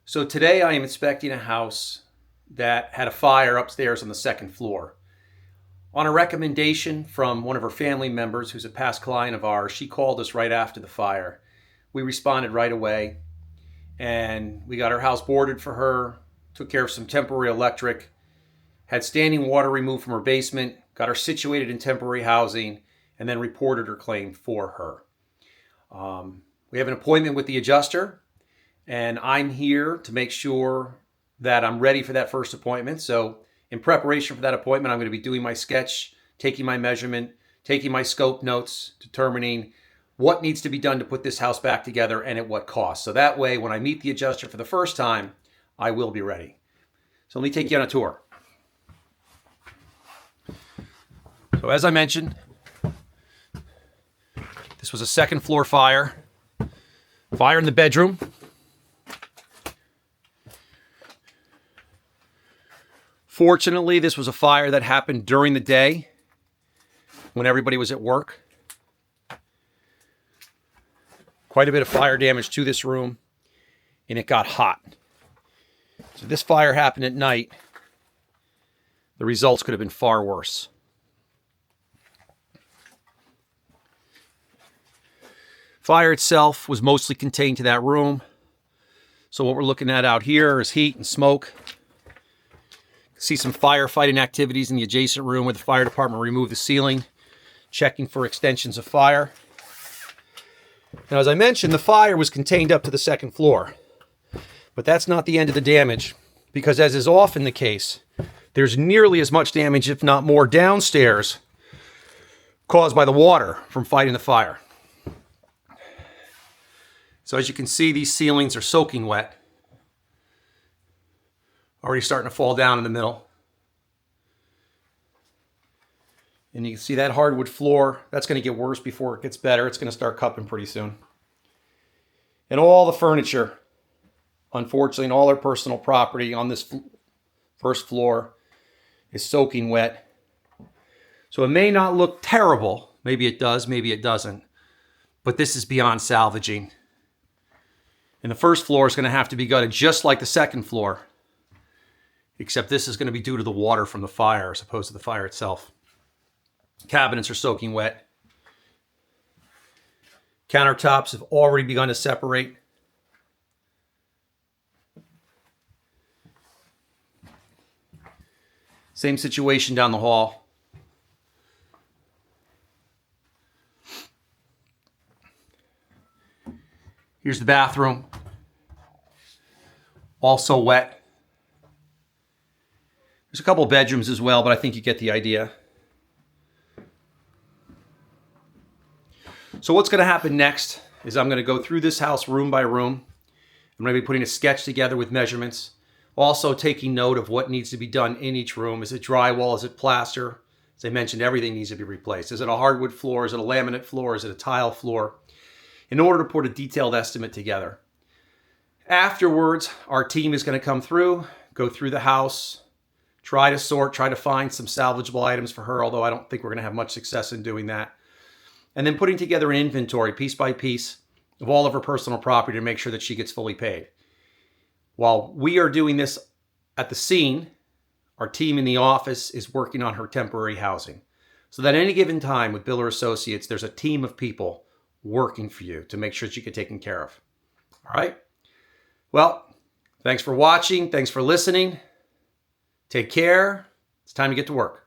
So today I am inspecting a house that had a fire upstairs on the second floor. On a recommendation from one of her family members, who's a past client of ours, she called us right after the fire. We responded right away and we got her house boarded for her, took care of some temporary electric, had standing water removed from her basement, got her situated in temporary housing, and then reported her claim for her. We have an appointment with the adjuster, and I'm here to make sure that I'm ready for that first appointment. So in preparation for that appointment, I'm going to be doing my sketch, taking my measurement, taking my scope notes, determining what needs to be done to put this house back together and at what cost. So that way, when I meet the adjuster for the first time, I will be ready. So let me take you on a tour. So as I mentioned, this was a second floor fire. Fire in the bedroom. Fortunately, this was a fire that happened during the day when everybody was at work. Quite a bit of fire damage to this room, and it got hot. So this fire happened at night. The results could have been far worse. Fire itself was mostly contained to that room. So what we're looking at out here is heat and smoke. See some firefighting activities in the adjacent room where the fire department removed the ceiling, checking for extensions of fire. Now, as I mentioned, the fire was contained up to the second floor, but that's not the end of the damage, because as is often the case, there's nearly as much damage, if not more, downstairs caused by the water from fighting the fire. So as you can see, these ceilings are soaking wet. Already starting to fall down in the middle. And you can see that hardwood floor, that's going to get worse before it gets better. It's going to start cupping pretty soon. And all the furniture, unfortunately, and all our personal property on this first floor is soaking wet. So it may not look terrible. Maybe it does, maybe it doesn't. But this is beyond salvaging. And the first floor is going to have to be gutted just like the second floor. Except this is going to be due to the water from the fire as opposed to the fire itself. Cabinets are soaking wet. Countertops have already begun to separate. Same situation down the hall. Here's the bathroom. Also wet. There's a couple bedrooms as well, but I think you get the idea. So what's going to happen next is I'm going to go through this house room by room. I'm going to be putting a sketch together with measurements. Also taking note of what needs to be done in each room. Is it drywall? Is it plaster? As I mentioned, everything needs to be replaced. Is it a hardwood floor? Is it a laminate floor? Is it a tile floor? In order to put a detailed estimate together. Afterwards, our team is going to come through, go through the house, try to sort, try to find some salvageable items for her, although I don't think we're going to have much success in doing that. And then putting together an inventory, piece by piece, of all of her personal property to make sure that she gets fully paid. While we are doing this at the scene, our team in the office is working on her temporary housing. So that at any given time with Biller Associates, there's a team of people working for you to make sure she gets taken care of. All right? Well, thanks for watching. Thanks for listening. Take care. It's time to get to work.